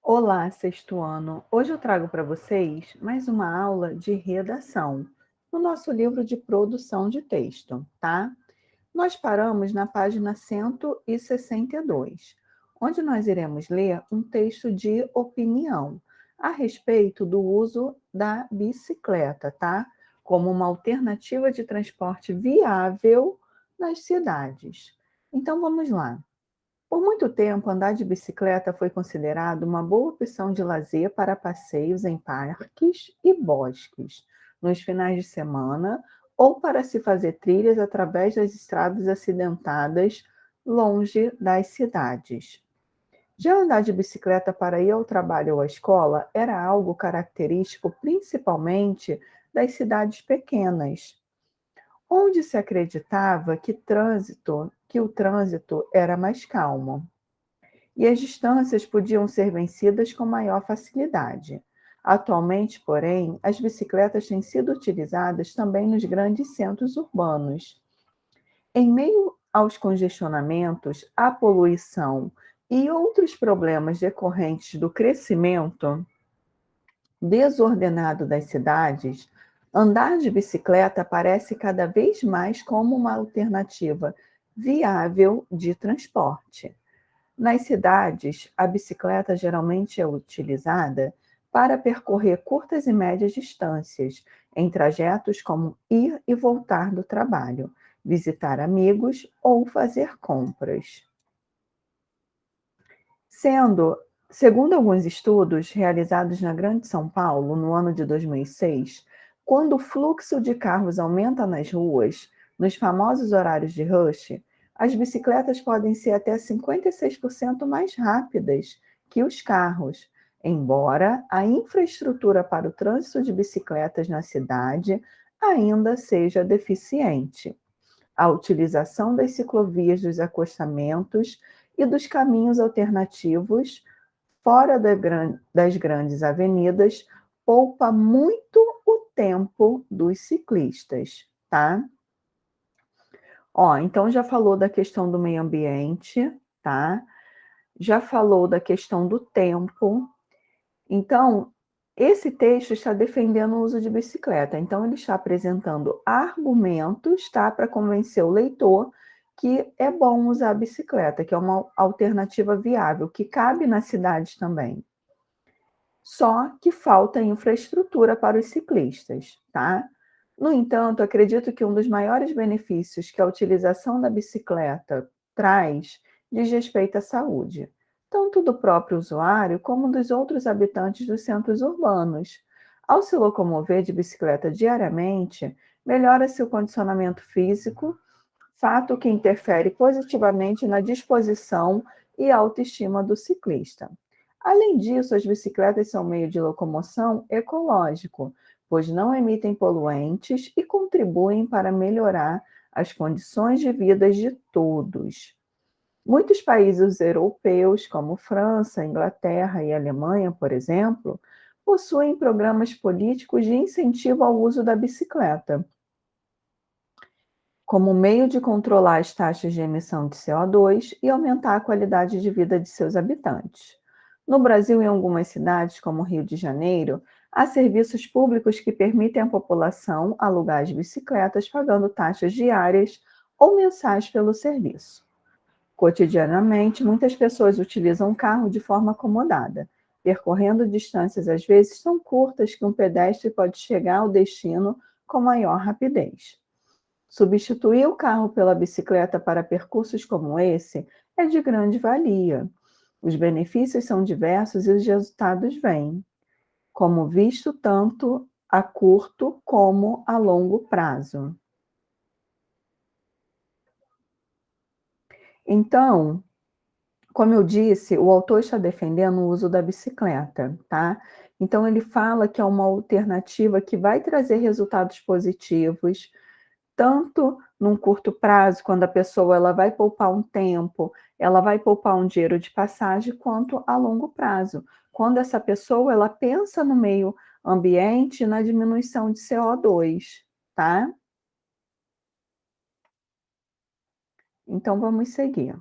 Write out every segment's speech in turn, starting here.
Olá, sexto ano. Hoje eu trago para vocês mais uma aula de redação no nosso livro de produção de texto, tá? Nós paramos na página 162, onde nós iremos ler um texto de opinião a respeito do uso da bicicleta, tá? Como uma alternativa de transporte viável nas cidades. Então vamos lá. Por muito tempo, andar de bicicleta foi considerado uma boa opção de lazer para passeios em parques e bosques, nos finais de semana, ou para se fazer trilhas através das estradas acidentadas longe das cidades. Já andar de bicicleta para ir ao trabalho ou à escola era algo característico principalmente das cidades pequenas, onde se acreditava que o trânsito era mais calmo e as distâncias podiam ser vencidas com maior facilidade. Atualmente, porém, as bicicletas têm sido utilizadas também nos grandes centros urbanos. Em meio aos congestionamentos, à poluição e outros problemas decorrentes do crescimento desordenado das cidades, andar de bicicleta parece cada vez mais como uma alternativa viável de transporte. Nas cidades, a bicicleta geralmente é utilizada para percorrer curtas e médias distâncias, em trajetos como ir e voltar do trabalho, visitar amigos ou fazer compras. Sendo, segundo alguns estudos realizados na Grande São Paulo no ano de 2006, quando o fluxo de carros aumenta nas ruas, nos famosos horários de rush, as bicicletas podem ser até 56% mais rápidas que os carros, embora a infraestrutura para o trânsito de bicicletas na cidade ainda seja deficiente. A utilização das ciclovias dos acostamentos e dos caminhos alternativos fora das grandes avenidas poupa muito o tempo dos ciclistas, tá? Ó, então já falou da questão do meio ambiente, tá? Já falou da questão do tempo. Então, esse texto está defendendo o uso de bicicleta. Então, ele está apresentando argumentos, tá, para convencer o leitor que é bom usar a bicicleta, que é uma alternativa viável, que cabe nas cidades também. Só que falta infraestrutura para os ciclistas, tá? No entanto, acredito que um dos maiores benefícios que a utilização da bicicleta traz diz respeito à saúde, tanto do próprio usuário como dos outros habitantes dos centros urbanos. Ao se locomover de bicicleta diariamente, melhora-se o condicionamento físico, fato que interfere positivamente na disposição e autoestima do ciclista. Além disso, as bicicletas são meio de locomoção ecológico, pois não emitem poluentes e contribuem para melhorar as condições de vida de todos. Muitos países europeus, como França, Inglaterra e Alemanha, por exemplo, possuem programas políticos de incentivo ao uso da bicicleta, como meio de controlar as taxas de emissão de CO2 e aumentar a qualidade de vida de seus habitantes. No Brasil e em algumas cidades, como Rio de Janeiro, há serviços públicos que permitem à população alugar as bicicletas pagando taxas diárias ou mensais pelo serviço. Cotidianamente, muitas pessoas utilizam o carro de forma acomodada, percorrendo distâncias às vezes tão curtas que um pedestre pode chegar ao destino com maior rapidez. Substituir o carro pela bicicleta para percursos como esse é de grande valia. Os benefícios são diversos e os resultados vêm, como visto tanto a curto como a longo prazo. Então, como eu disse, o autor está defendendo o uso da bicicleta, tá? Então, ele fala que é uma alternativa que vai trazer resultados positivos, tanto num curto prazo, quando a pessoa ela vai poupar um tempo, ela vai poupar um dinheiro de passagem, quanto a longo prazo, quando essa pessoa ela pensa no meio ambiente e na diminuição de CO2, tá? Então vamos seguir.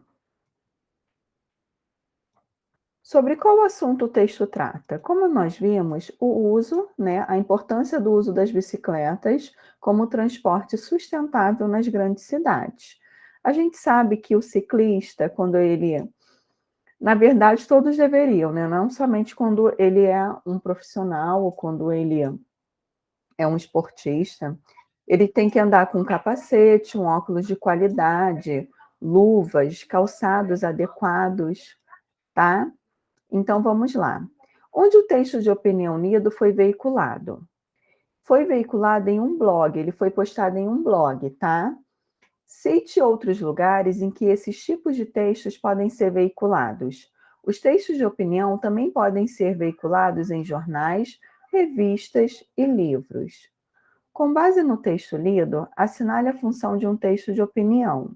Sobre qual assunto o texto trata? Como nós vimos, o uso, né, a importância do uso das bicicletas como transporte sustentável nas grandes cidades. A gente sabe que o ciclista, quando ele, na verdade, todos deveriam, né, não somente quando ele é um profissional ou quando ele é um esportista, ele tem que andar com capacete, um óculos de qualidade, luvas, calçados adequados, tá? Então vamos lá. Onde o texto de opinião lido foi veiculado? Foi veiculado em um blog, ele foi postado em um blog, tá? Cite outros lugares em que esses tipos de textos podem ser veiculados. Os textos de opinião também podem ser veiculados em jornais, revistas e livros. Com base no texto lido, assinale a função de um texto de opinião.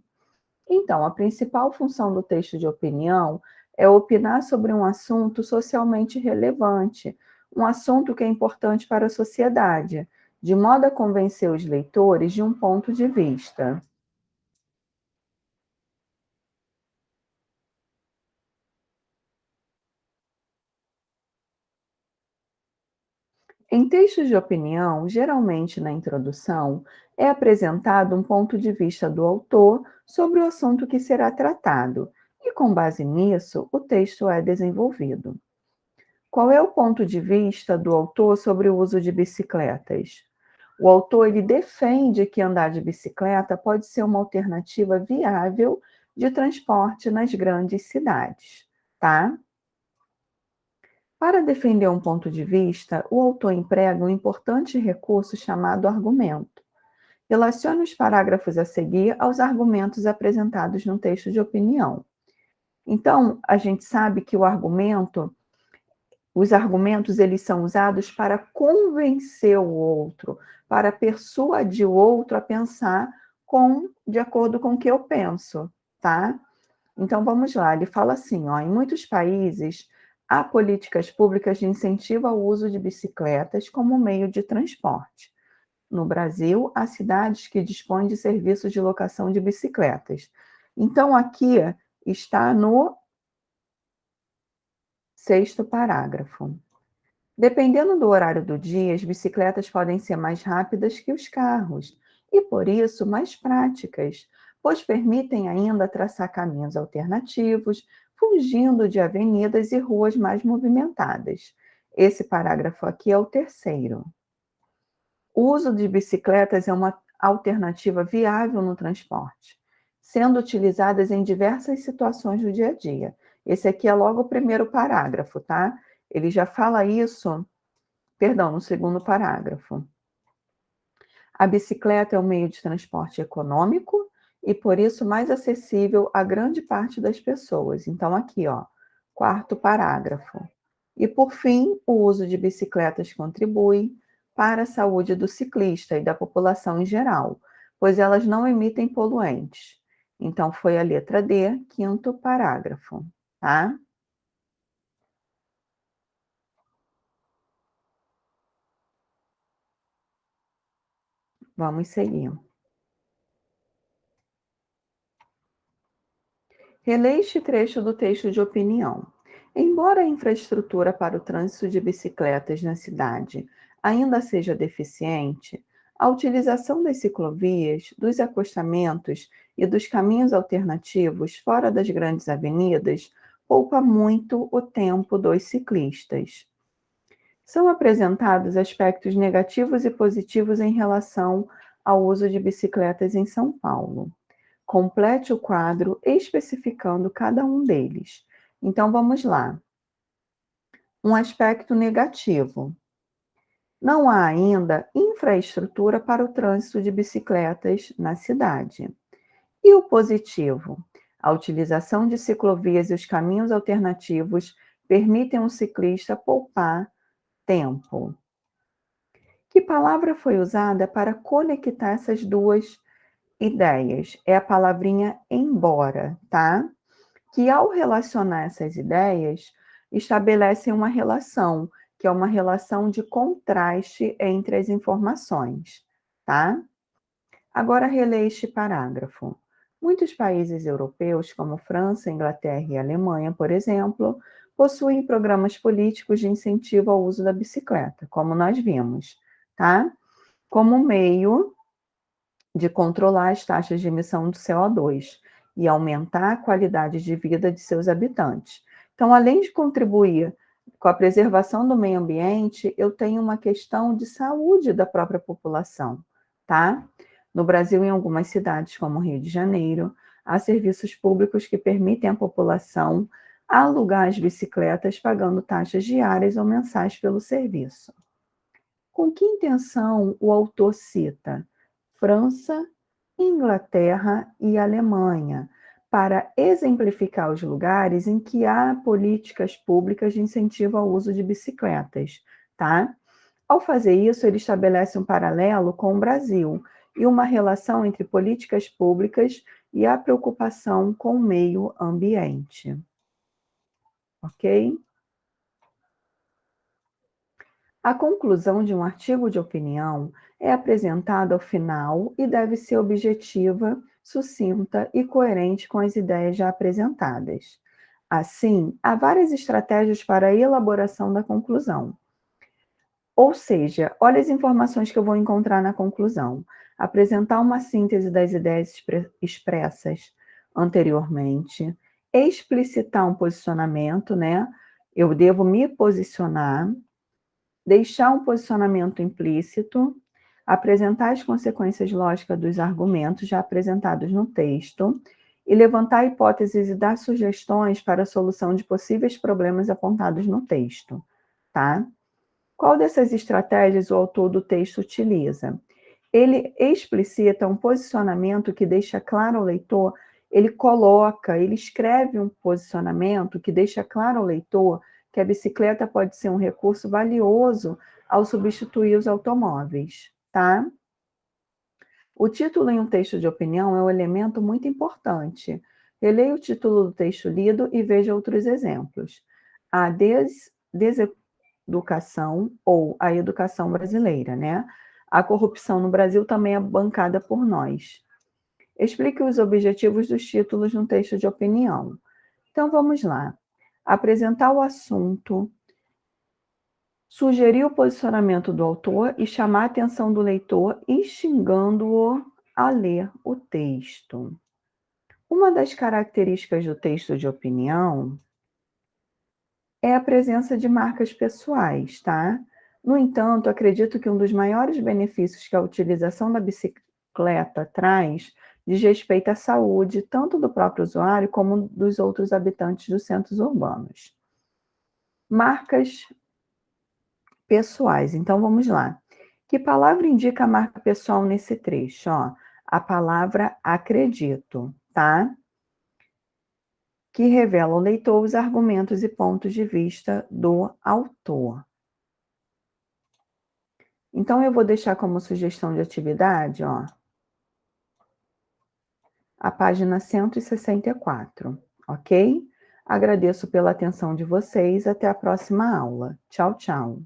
Então, a principal função do texto de opinião é opinar sobre um assunto socialmente relevante, um assunto que é importante para a sociedade, de modo a convencer os leitores de um ponto de vista. Em textos de opinião, geralmente na introdução, é apresentado um ponto de vista do autor sobre o assunto que será tratado, e com base nisso, o texto é desenvolvido. Qual é o ponto de vista do autor sobre o uso de bicicletas? O autor ele defende que andar de bicicleta pode ser uma alternativa viável de transporte nas grandes cidades, tá? Para defender um ponto de vista, o autor emprega um importante recurso chamado argumento. Relacione os parágrafos a seguir aos argumentos apresentados no texto de opinião. Então, a gente sabe que os argumentos eles são usados para convencer o outro, para persuadir o outro a pensar de acordo com o que eu penso, tá? Então vamos lá, ele fala assim, ó, em muitos países há políticas públicas de incentivo ao uso de bicicletas como meio de transporte. No Brasil, há cidades que dispõem de serviços de locação de bicicletas. Então aqui está no sexto parágrafo. Dependendo do horário do dia, as bicicletas podem ser mais rápidas que os carros e, por isso, mais práticas, pois permitem ainda traçar caminhos alternativos, fugindo de avenidas e ruas mais movimentadas. Esse parágrafo aqui é o terceiro. O uso de bicicletas é uma alternativa viável no transporte, sendo utilizadas em diversas situações do dia a dia. Esse aqui é logo o primeiro parágrafo, tá? Ele já fala isso, perdão, no segundo parágrafo. A bicicleta é um meio de transporte econômico e, por isso, mais acessível a grande parte das pessoas. Então, aqui, ó, quarto parágrafo. E, por fim, o uso de bicicletas contribui para a saúde do ciclista e da população em geral, pois elas não emitem poluentes. Então, foi a letra D, quinto parágrafo, tá? Vamos seguir. Releia este trecho do texto de opinião. Embora a infraestrutura para o trânsito de bicicletas na cidade ainda seja deficiente, a utilização das ciclovias, dos acostamentos e dos caminhos alternativos fora das grandes avenidas poupa muito o tempo dos ciclistas. São apresentados aspectos negativos e positivos em relação ao uso de bicicletas em São Paulo. Complete o quadro especificando cada um deles. Então vamos lá. Um aspecto negativo: não há ainda infraestrutura para o trânsito de bicicletas na cidade. E o positivo? A utilização de ciclovias e os caminhos alternativos permitem um ciclista poupar tempo. Que palavra foi usada para conectar essas duas ideias? É a palavrinha embora, tá? Que ao relacionar essas ideias, estabelecem uma relação, que é uma relação de contraste entre as informações, tá? Agora releia este parágrafo. Muitos países europeus, como França, Inglaterra e Alemanha, por exemplo, possuem programas políticos de incentivo ao uso da bicicleta, como nós vimos, tá? Como meio de controlar as taxas de emissão do CO2 e aumentar a qualidade de vida de seus habitantes. Então, além de contribuir com a preservação do meio ambiente, eu tenho uma questão de saúde da própria população, tá? No Brasil, em algumas cidades, como Rio de Janeiro, há serviços públicos que permitem à população alugar as bicicletas pagando taxas diárias ou mensais pelo serviço. Com que intenção o autor cita França, Inglaterra e Alemanha, para exemplificar os lugares em que há políticas públicas de incentivo ao uso de bicicletas, tá? Ao fazer isso, ele estabelece um paralelo com o Brasil e uma relação entre políticas públicas e a preocupação com o meio ambiente. Ok? A conclusão de um artigo de opinião é apresentada ao final e deve ser objetiva, sucinta e coerente com as ideias já apresentadas. Assim, há várias estratégias para a elaboração da conclusão. Ou seja, olha as informações que eu vou encontrar na conclusão. Apresentar uma síntese das ideias expressas anteriormente, explicitar um posicionamento, né? Eu devo me posicionar, deixar um posicionamento implícito, apresentar as consequências lógicas dos argumentos já apresentados no texto e levantar hipóteses e dar sugestões para a solução de possíveis problemas apontados no texto, tá? Qual dessas estratégias o autor do texto utiliza? Ele explicita um posicionamento que deixa claro ao leitor, ele escreve um posicionamento que deixa claro ao leitor que a bicicleta pode ser um recurso valioso ao substituir os automóveis, tá? O título em um texto de opinião é um elemento muito importante. Releia o título do texto lido e veja outros exemplos. A deseducação ou a educação brasileira, né? A corrupção no Brasil também é bancada por nós. Explique os objetivos dos títulos no texto de opinião. Então, vamos lá. Apresentar o assunto, sugerir o posicionamento do autor e chamar a atenção do leitor, instigando-o a ler o texto. Uma das características do texto de opinião é a presença de marcas pessoais, tá? No entanto, acredito que um dos maiores benefícios que a utilização da bicicleta traz diz respeito à saúde, tanto do próprio usuário como dos outros habitantes dos centros urbanos. Marcas pessoais. Então, vamos lá. Que palavra indica a marca pessoal nesse trecho? Ó, a palavra acredito, tá? Que revela ao leitor os argumentos e pontos de vista do autor. Então, eu vou deixar como sugestão de atividade, ó, a página 164, ok? Agradeço pela atenção de vocês. Até a próxima aula. Tchau, tchau.